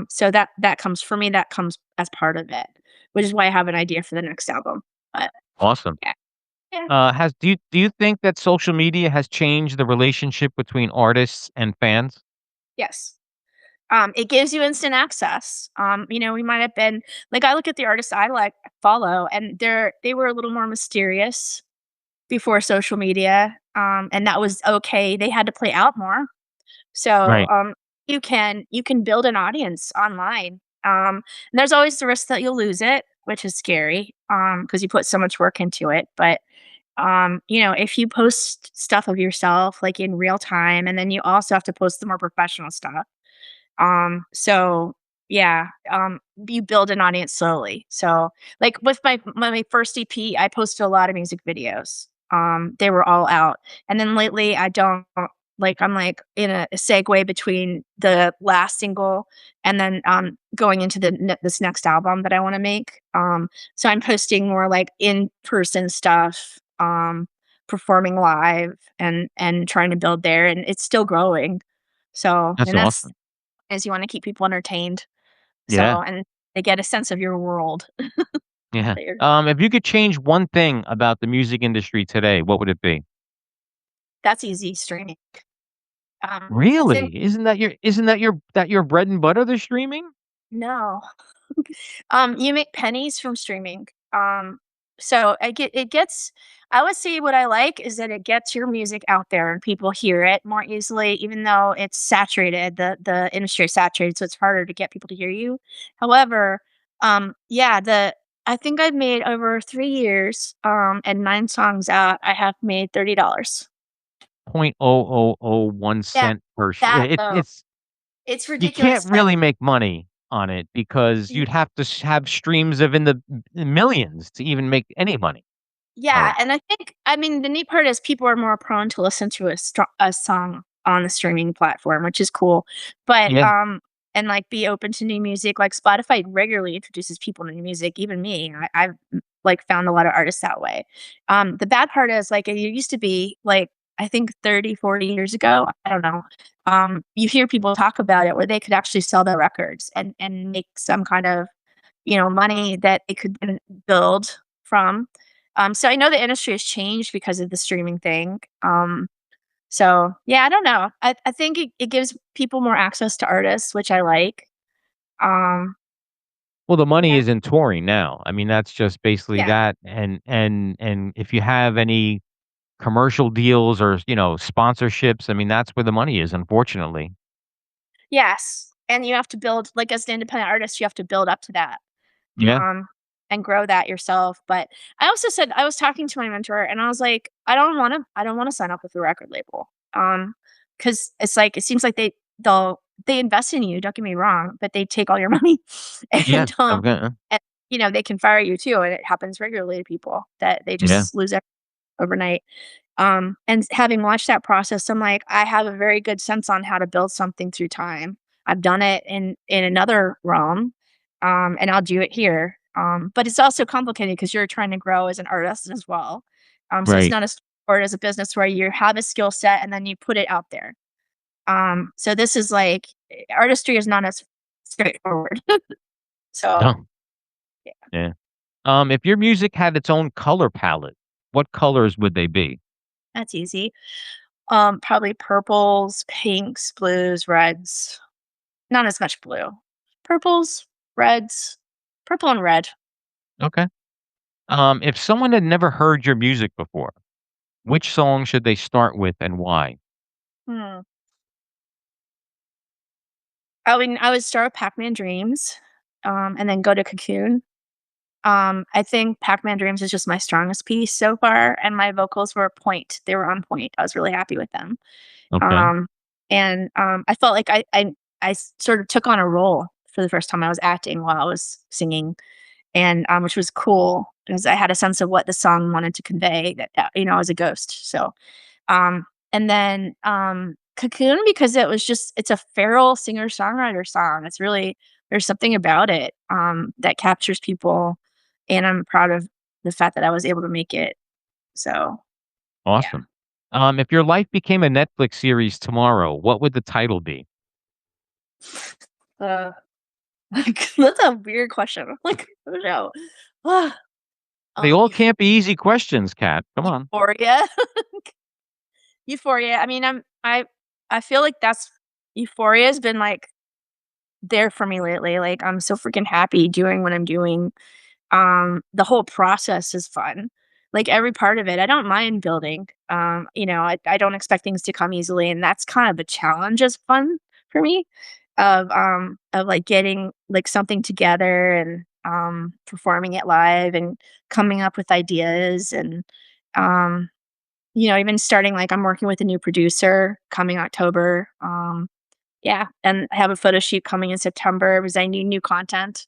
so that comes for me, that comes as part of it, which is why I have an idea for the next album, but Awesome. yeah. Yeah. Has do you think that social media has changed the relationship between artists and fans? Yes. It gives you instant access, we might have been like, I look at the artists I, like, follow, and they were a little more mysterious before social media, and that was okay, they had to play out more. So, Right. you can build an audience online. And there's always the risk that you'll lose it, which is scary, because you put so much work into it. But, if you post stuff of yourself like in real time, and then you also have to post the more professional stuff. So yeah, you build an audience slowly. So like with my first EP, I posted a lot of music videos. They were all out. And then lately I don't like I'm like in a segue between the last single and then going into this next album that I want to make. So I'm posting more like in-person stuff, performing live and trying to build there and it's still growing. So, That's and that's awesome. is you wanna keep people entertained, Yeah. so and they get a sense of your world. Yeah. that you're If you could change one thing about the music industry today, what would it be? that's easy, streaming. I think Really? Isn't that your bread and butter, the streaming? no. You make pennies from streaming. So it gets I would say what I like is that it gets your music out there and people hear it more easily, even though it's saturated. The industry is saturated, so it's harder to get people to hear you. However, yeah, the I think I've made over 3 years, and 9 songs out. I have made $30. Point oh oh oh one Yeah, cent per that it low. it's It's you can't ridiculous, but really make money on it because you'd have to have streams of in the millions to even make any money on yeah, it. and I mean, the neat part is people are more prone to listen to a song on the streaming platform, which is cool, but, Yeah, and, like, be open to new music, like, Spotify regularly introduces people to new music, even me, I've, like, found a lot of artists that way. The bad part is, like, it used to be, like, I think 30, 40 years ago, I don't know, you hear people talk about it where they could actually sell their records and make some kind of, money that they could then build from. So I know the industry has changed because of the streaming thing. So yeah, I don't know. I think it gives people more access to artists, which I like. Um, well, the money yeah, is in touring now. I mean, that's just basically yeah, that, and if you have any commercial deals or, sponsorships, I mean, that's where the money is, unfortunately. yes. And you have to build, like as an independent artist, you have to build up to that. Yeah, um, and grow that yourself. But I also said I was talking to my mentor and I was like, I don't wanna sign up with a record label. Because it's like it seems like they invest in you, don't get me wrong, but they take all your money yeah, and, okay, and, they can fire you too, and it happens regularly to people that they yeah, just lose overnight. And having watched that process, I'm like, I have a very good sense on how to build something through time. I've done it in another realm, and I'll do it here. But it's also complicated because you're trying to grow as an artist as well. So it's right. not as straightforward as a business where you have a skill set and then you put it out there. So this is like artistry is not as straightforward. So No, yeah, yeah. If your music had its own color palette, what colors would they be? that's easy. Probably purples, pinks, blues, reds. Not as much blue. Purples, reds, purple and red. Okay. If someone had never heard your music before, which song should they start with and why? Hmm. I would start with Pac-Man Dreams, and then go to Cocoon. I think Pac-Man Dreams is just my strongest piece so far, and my vocals were point. They were on point. I was really happy with them. Okay. Um, and I felt like sort of took on a role for the first time. I was acting while I was singing, and which was cool because I had a sense of what the song wanted to convey. That I was a ghost. So and then, Cocoon because it's a feral singer-songwriter song. It's really there's something about it, that captures people, and I'm proud of the fact that I was able to make it. So, yeah. Awesome. If your life became a Netflix series tomorrow, what would the title be? Uh, that's a weird question. Like, I don't know. Ah, They all Euph can't be easy questions, Kat. Come on. Euphoria. Euphoria. I mean, I feel like that's Euphoria's been, like, there for me lately. Like, I'm so freaking happy doing what I'm doing. The whole process is fun. Like, every part of it, I don't mind building. I don't expect things to come easily, and that's kind of the challenge is fun for me of, like, getting, like, something together and, performing it live and coming up with ideas and, um, even starting like, I'm working with a new producer coming October. Yeah, and I have a photo shoot coming in September because I need new content.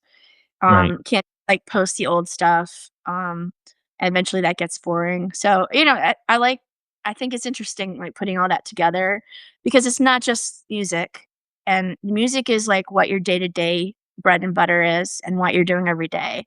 Right. Can't, like, post the old stuff, and eventually that gets boring. So, I think it's interesting, like, putting all that together because it's not just music, and music is, like, what your day-to-day bread and butter is and what you're doing every day.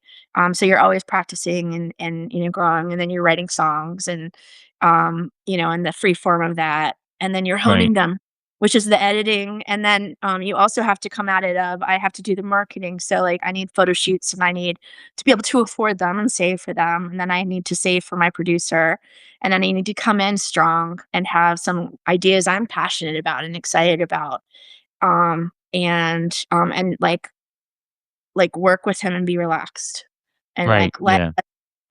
So you're always practicing and, growing, and then you're writing songs and, in the free form of that, and then you're Right. honing them. which is the editing, and then, you also have to come at it of I have to do the marketing, so, like, I need photo shoots, and I need to be able to afford them and save for them, and then I need to save for my producer, and then I need to come in strong and have some ideas I'm passionate about and excited about, and, like, work with him and be relaxed, and, Right. like, let Yeah.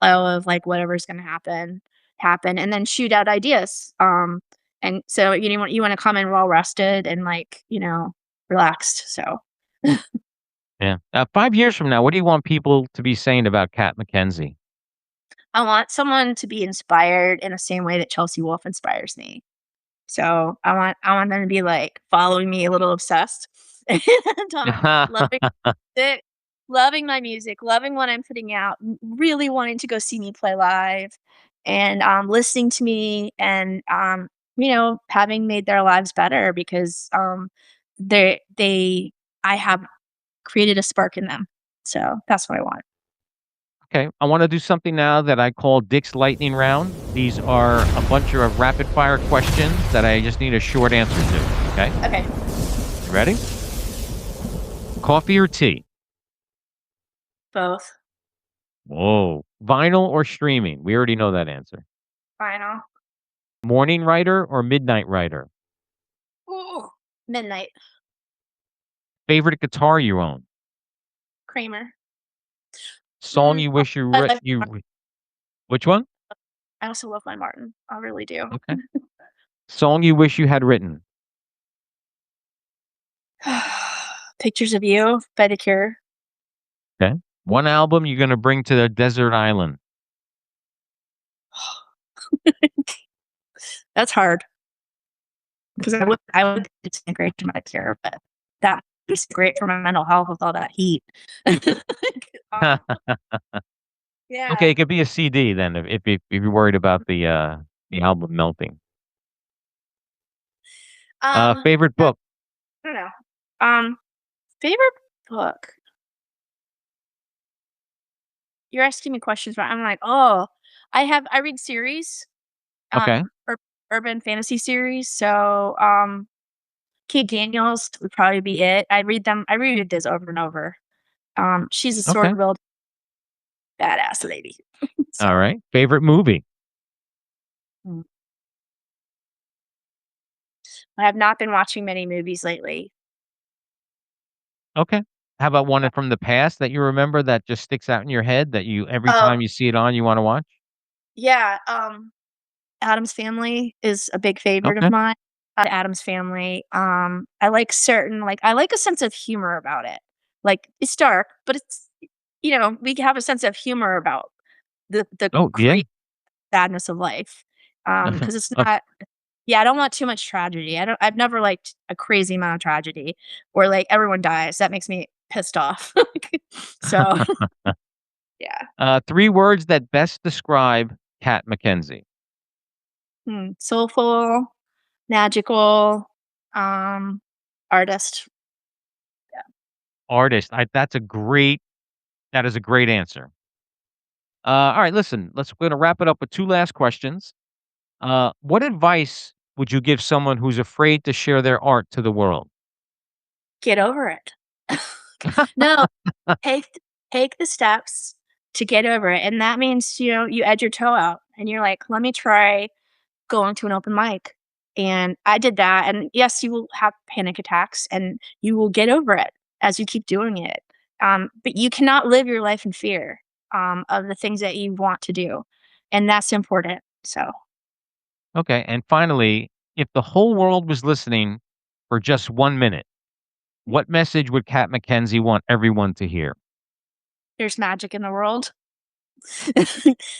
flow of, like, whatever's gonna happen, and then shoot out ideas, and so you wanna come in well rested and, like, relaxed, so Yeah. 5 years from now, what do you want people to be saying about Kat MacKenzie? I want someone to be inspired in the same way that Chelsea Wolfe inspires me. So, I want them to be, like, following me a little obsessed, and, loving it, loving my music, loving what I'm putting out, really wanting to go see me play live, and, listening to me and, having made their lives better because, they I have created a spark in them. So, that's what I want. Okay, I wanna do something now that I call Dick's lightning round. These are a bunch of rapid fire questions that I just need a short answer to, okay? Okay. You ready? Coffee or tea? Both. Whoa. Vinyl or streaming? We already know that answer. Final. Morning writer or midnight writer? Ooh. Midnight. Favorite guitar you own? Kramer. Song you Oh, wish I love which one? I also love my Martin. I really do. Okay. Song you wish you had written? Pictures of You by The Cure. Okay. One album you're gonna bring to the desert island? That's hard because I would disintegrate to my Cure, but that is great for my mental health with all that heat. Um, Okay, yeah. it could be a CD then if you're worried about the album melting. Favorite I book? don't know. Um, Favorite book? You're asking me questions, but I'm like, "Oh, I read series, Okay, ur urban fantasy series, so, Kate Daniels would probably be it. I reread this over and over. She's a okay. sword-wielding badass lady. So, Alright. Favorite movie? mm, I have not been watching many movies lately. Okay. How about one from the past that you remember that just sticks out in your head that you every Oh, time you see it on, you wanna watch? yeah, Addams Family is a big favorite of Okay. mine. Addams Family, I like a sense of humor about it. Like, it's dark, but we can have a sense of humor about the Oh, yeah. crazy sadness of life, because it's Of not. Yeah, I don't want too much tragedy. I've never liked a crazy amount of tragedy or, like, everyone dies. That makes me pissed off. So, yeah. 3 words that best describe Kat MacKenzie. Soulful, magical, um, artist. Yeah. Artist. That is a great answer. Alright, listen, we're gonna wrap it up with 2 last questions. What advice would you give someone who's afraid to share their art to the world? Get over it. No, take take the steps to get over it, and that means, you edge your toe out and you're like, "Let me try going to an open mic." And I did that, and yes, you will have panic attacks, and you will get over it as you keep doing it. But you cannot live your life in fear, of the things that you want to do, and that's important. So, Okay, and finally, if the whole world was listening for just 1 minute, what message would Kat MacKenzie want everyone to hear? there's magic in the world.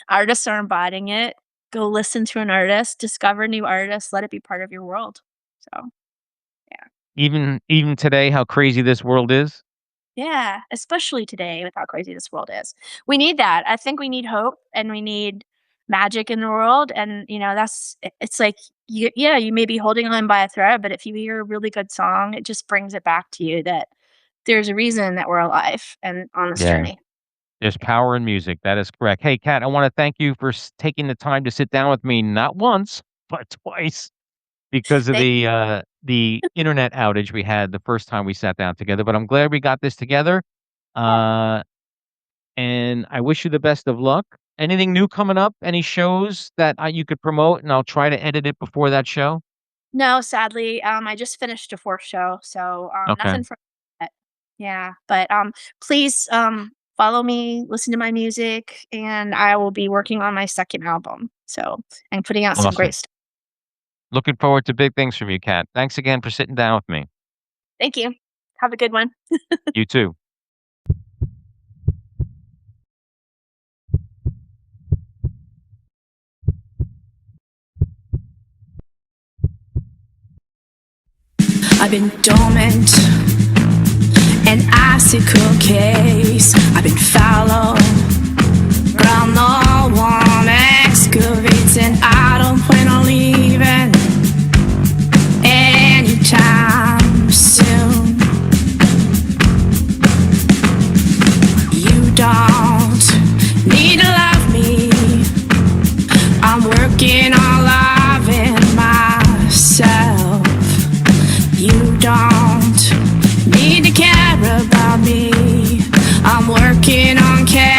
Artists are embodying it. Go listen to an artist, discover new artists, let it be part of your world. So, yeah. Even today, how crazy this world is? Yeah, especially today with how crazy this world is. We need that. I think we need hope and we need magic in the world. And, it's like, you may be holding on by a thread, but if you hear a really good song, it just brings it back to you that there's a reason that we're alive and on this Yeah. journey. There's power in music. That is correct. Hey, Kat, I wanna thank you for taking the time to sit down with me, not once, but twice. because of Thank the internet outage we had the first time we sat down together. But I'm glad we got this together. Uh, and I wish you the best of luck. Anything new coming up? Any shows that you could promote, and I'll try to edit it before that show. No, sadly, I just finished a 4th show, so, Okay, nothing for yet. Yeah, but, please, follow me, listen to my music, and I will be working on my 2nd album, so and putting out some awesome. great stuff. Looking forward to big things from you, Kat. Thanks again for sitting down with me. Thank you. Have a good one. You too. I've been dormant, an icicle case. I've been fallow, ground no one excavates, and I don't plan on leaving anytime soon. You don't need to love me. I'm working on loving myself. You don't need to care about me. I'm working on caring.